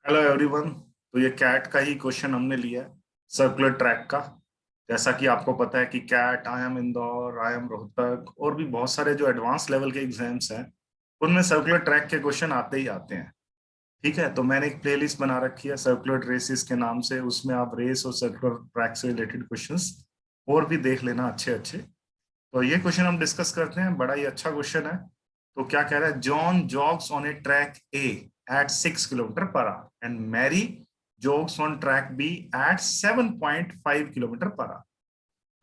Hello everyone. तो ये cat का ही क्वेश्चन हमने लिया है, सर्कुलर ट्रैक का। जैसा कि आपको पता है कि CAT, IIM Indore, IIM Rohtak और भी बहुत सारे जो एडवांस लेवल के एग्जाम्स हैं उनमें सर्कुलर ट्रैक के क्वेश्चन आते ही आते हैं। ठीक है, तो मैंने एक प्लेलिस्ट बना रखी है सर्कुलर रेसिस के नाम से। उसमें आप रेस और सर्कुलर ट्रैक से रिलेटेड क्वेश्चंस और भी देख लेना अच्छे अच्छे। तो ये क्वेश्चन हम डिस्कस करते हैं, बड़ा ही अच्छा क्वेश्चन है। तो क्या कह रहा है, John jogs on a track A at 6 kilometre per hour and Mary jogs on track B at 7.5 kilometre per hour.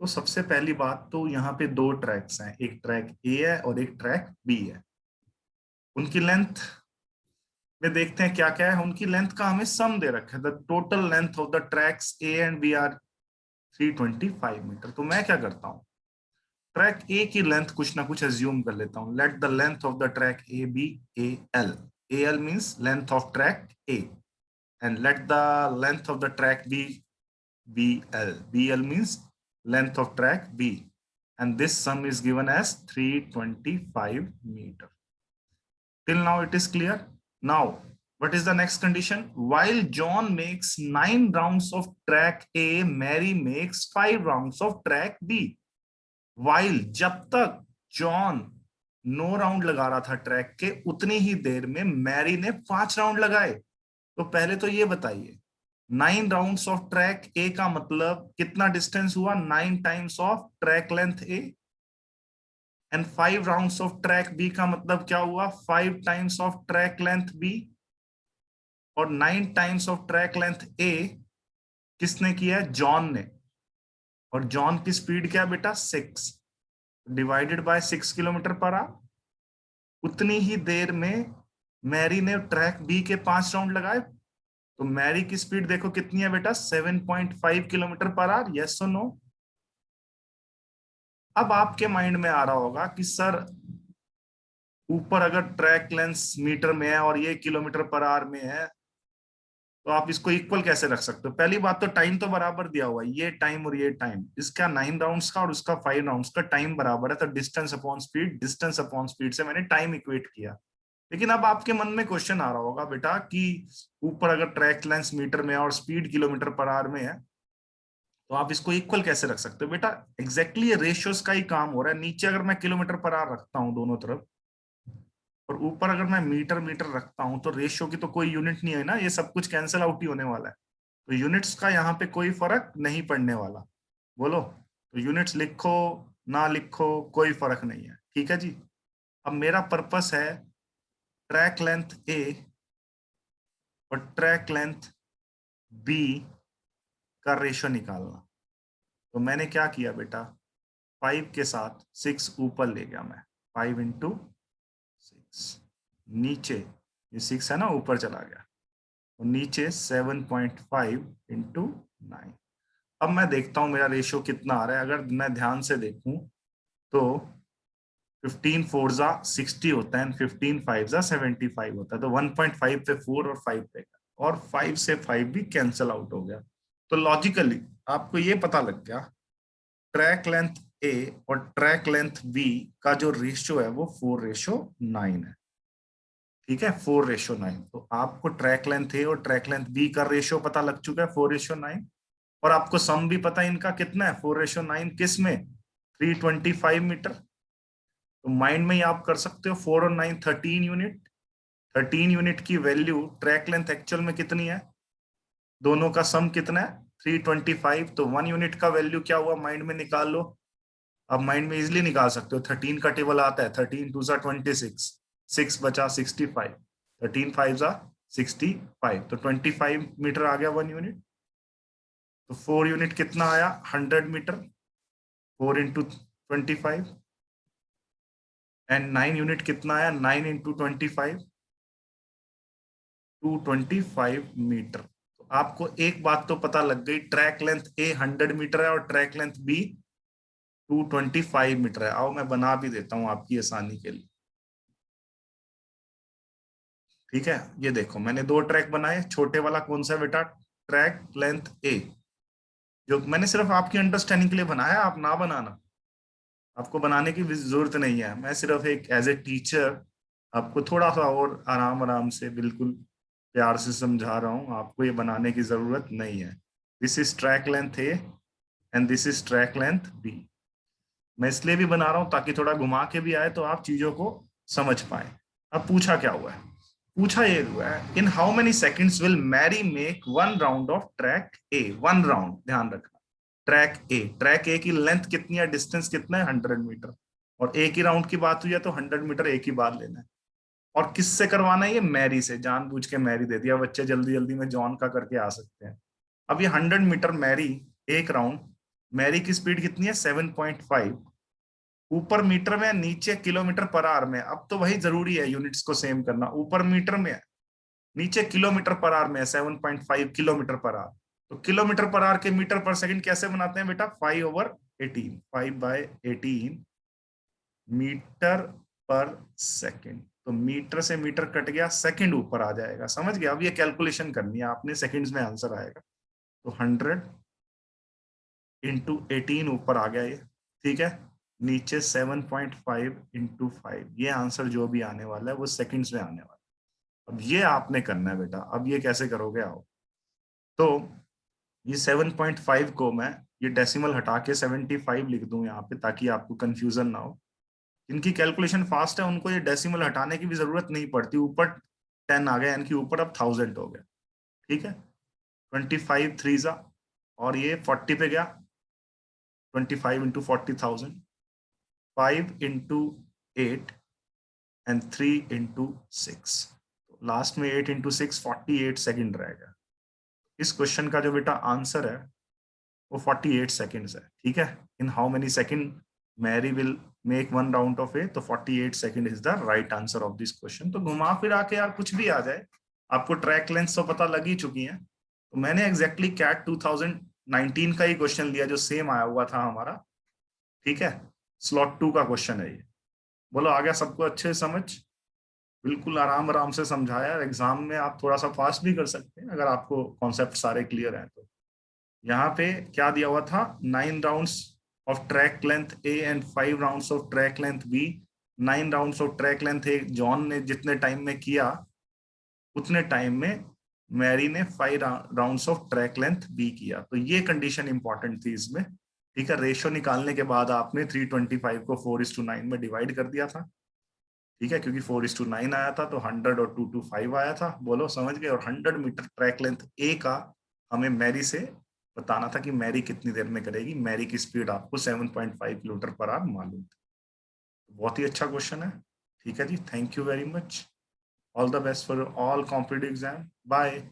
तो सबसे पहली बात तो यहाँ पे दो ट्रैक्स हैं, एक ट्रैक ए है और एक ट्रैक बी है। उनकी लेंथ में देखते हैं क्या क्या है। उनकी लेंथ का हमें सम दे रखा है, the total length of the tracks A and B are 325 metre. तो मैं क्या करता हूँ, ट्रैक ए की लेंथ कुछ ना कुछ एज्यूम कर लेता हूं। Let the length of the track A B A L. A L means length of track A, and let the length of the track B B L. B L means length of track B, and this sum is given as 325 meter. Till now it is clear. Now what is the next condition? While John makes 9 rounds of track A, Mary makes 5 rounds of track B. While, जब तक John 9 round लगा रहा था track के, उतनी ही देर में Mary ने 5 round लगाए। तो पहले तो ये बताइए, 9 राउंड्स ऑफ ट्रैक ए का मतलब कितना डिस्टेंस हुआ, 9 times of track length A. And 5 rounds of track B का मतलब क्या हुआ, 5 times of track length B. और 9 times of track length A किसने किया है, जॉन ने। और जॉन की स्पीड क्या बेटा, 6 divided by 6 kilometre per our. उतनी ही देर में मैरी ने ट्रैक बी के 5 राउंड लगाए। तो मैरी की स्पीड देखो कितनी है बेटा, 7.5 किलोमीटर पर आवर। यस और नो? अब आपके माइंड में आ रहा होगा कि सर, ऊपर अगर ट्रैक लेंथ मीटर में है और ये किलोमीटर पर आवर में है, तो आप इसको इक्वल कैसे रख सकते हो? पहली बात तो टाइम तो बराबर दिया हुआ है, ये टाइम और ये टाइम, इसका 9 राउंड्स का और उसका 5 राउंड्स का टाइम बराबर है। तो distance upon speed, distance upon speed से मैंने टाइम इक्वेट किया। लेकिन अब आपके मन में क्वेश्चन आ रहा होगा बेटा कि ऊपर अगर ट्रैक लेंथ मीटर में है और स्पीड किलोमीटर पर आवर में है, तो आप इसको इक्वल कैसे रख सकते हो? बेटा एग्जैक्टली ये रेशियोज का ही काम हो रहा है। नीचे अगर मैं किलोमीटर पर आवर रखता हूँ दोनों तरफ, और ऊपर अगर मैं मीटर मीटर रखता हूं, तो रेशियो की तो कोई यूनिट नहीं है ना, ये सब कुछ कैंसिल आउट ही होने वाला है। तो यूनिट्स का यहाँ पे कोई फर्क नहीं पड़ने वाला। बोलो, तो यूनिट्स लिखो ना लिखो कोई फर्क नहीं है। ठीक है जी। अब मेरा पर्पस है ट्रैक लेंथ ए और ट्रैक लेंथ बी का रेशियो निकालना। तो मैंने क्या किया बेटा, 5 के साथ 6 ऊपर ले गया मैं, 5 into 6। नीचे ये 6 है ना, ऊपर चला गया। और नीचे 7.5 into 9। अब मैं देखता हूं मेरा रेशियो कितना आ रहा है। अगर मैं ध्यान से देखूं तो 15 4 60 होता है, 15 5 75 होता है। तो 1.5 पे 4 और 5 पे, और 5 से 5 भी कैंसल आउट हो गया। तो लॉजिकली आपको ये पता लग गया, ट्रैक लेंथ ए और ट्रैक लेंथ बी का जो रेशियो है वो 4:9 है। ठीक है, 4:9। तो आपको ट्रैक लेंथ ए और ट्रैक लेंथ बी का रेशियो पता लग चुका है, 4:9। और आपको सम भी पता है इनका कितना है, 4:9 किस में, 325 मीटर। तो माइंड में ही आप कर सकते हो, 4 और 9 13 यूनिट। 13 यूनिट की वैल्यू ट्रैक लेंथ एक्चुअल में कितनी है, दोनों का सम कितना है, 325। तो 1 यूनिट का वैल्यू क्या हुआ, माइंड में निकाल लो। आप माइंड में इजिली निकाल सकते हो, 13 का टेबल आता है, 13 2 26, 6 बचा 65, 13 5 65। तो 25 मीटर आ गया 1 यूनिट। तो 4 यूनिट कितना आया, 100 मीटर, 4 into 25। एंड 9 यूनिट कितना आया, 9 into 25, 225 मीटर। तो आपको एक बात तो पता लग गई, ट्रैक लेंथ ए 100 मीटर है और ट्रैक लेंथ बी 225 मीटर है। आओ मैं बना भी देता हूं आपकी आसानी के लिए। ठीक है, ये देखो मैंने दो ट्रैक बनाए। छोटे वाला कौन सा है बेटा, ट्रैक लेंथ ए, जो मैंने सिर्फ आपकी अंडरस्टैंडिंग के लिए बनाया, आप ना बनाना, आपको बनाने की भी जरूरत नहीं है। मैं सिर्फ एक एज ए टीचर आपको थोड़ा सा और आराम आराम से बिल्कुल प्यार से समझा रहा हूं, आपको ये बनाने की जरूरत नहीं है। This is track length A and this is track length B. मैं इसलिए भी बना रहा हूं ताकि थोड़ा घुमा के भी आए तो आप चीजों को समझ पाए। अब पूछा क्या हुआ है, पूछा ये हुआ है, in how many seconds will marry make one round of track A. One round, ध्यान रखना, ट्रैक ए की लेंथ कितनी है, डिस्टेंस कितना है, 100 मीटर। और ए की राउंड की बात हुई है तो 100 मीटर एक ही बार लेना है। और किससे करवाना है, ये मैरी से। जानबूझ के मैरी दे दिया, बच्चे जल्दी जल्दी में जॉन का करके आ सकते हैं। अब ये 100 मीटर मैरी, एक राउंड, मैरी की स्पीड कितनी है, 7.5। ऊपर मीटर में, नीचे किलोमीटर पर आवर में। अब तो वही जरूरी है यूनिट्स को सेम करना, ऊपर मीटर में है, नीचे किलोमीटर पर आवर में है, 7.5 किलोमीटर पर आवर। तो किलोमीटर पर आवर के मीटर पर सेकंड कैसे बनाते हैं बेटा, 5/18, 5/18 मीटर पर सेकंड। तो मीटर से मीटर कट गया, सेकंड ऊपर आ जाएगा, समझ गया। अब ये कैलकुलेशन करनी है आपने, सेकंड्स में आंसर आएगा। तो 100 × 18 ऊपर आ गया ये, ठीक है। नीचे 7.5 × 5, ये आंसर जो भी आने वाला है वो सेकंड्स में आने वाला है। अब ये आपने करना है बेटा। अब ये कैसे करोगे आओ। तो ये 7.5 को मैं, ये डेसिमल हटा के 75 लिख दूं यहाँ पे ताकि आपको कंफ्यूजन ना हो। इनकी कैलकुलेशन फास्ट है, उनको ये डेसिमल हटाने की भी जरूरत नहीं पड़ती। ऊपर 10 आ गया, यानी कि ऊपर अब 1000 हो गया, ठीक है। 25 3 और ये 40 पे गया, 25 × 40,000, 5 × 8 एंड 3 × 6। लास्ट में 8 × 6, 48 सेकेंड रहेगा। इस क्वेश्चन का जो बेटा आंसर है वो 48 सेकेंड्स है, ठीक है। In how many second Mary will make one round of a, तो 48 second is the right answer of this question. तो घुमा फिरा के यार कुछ भी आ जाए, आपको ट्रैक लेंथ तो पता लग ही चुकी है। तो मैंने एग्जैक्टली कैट 2019 का ही क्वेश्चन लिया जो सेम आया हुआ था हमारा, ठीक है। स्लॉट 2 का क्वेश्चन है ये। बोलो आ गया सबको अच्छे से समझ? बिल्कुल आराम आराम से समझाया। एग्जाम में आप थोड़ा सा फास्ट भी कर सकते हैं अगर आपको कॉन्सेप्ट सारे क्लियर हैं तो। यहाँ पे क्या दिया हुआ था, 9 rounds of track length A and 5 rounds of track length B. 9 rounds of track length A John ने जितने टाइम में किया, उतने टाइम में मैरी ने 5 rounds of track length B किया। तो ये कंडीशन इंपॉर्टेंट थी इसमें, ठीक है। रेशियो निकालने के बाद आपने 325 को 4:9 में डिवाइड कर दिया था, ठीक है, क्योंकि 4:9 आया था तो 100 और 2 to 5 आया था। बोलो समझ गए। और 100 मीटर ट्रैक लेंथ ए का हमें मैरी से बताना था कि मैरी कितनी देर में करेगी। मैरी की स्पीड आपको 7.5 किलोमीटर पर आवर मालूम थी। बहुत ही अच्छा क्वेश्चन है, ठीक है जी। Thank you very much. All the best for all competitive exam. Bye.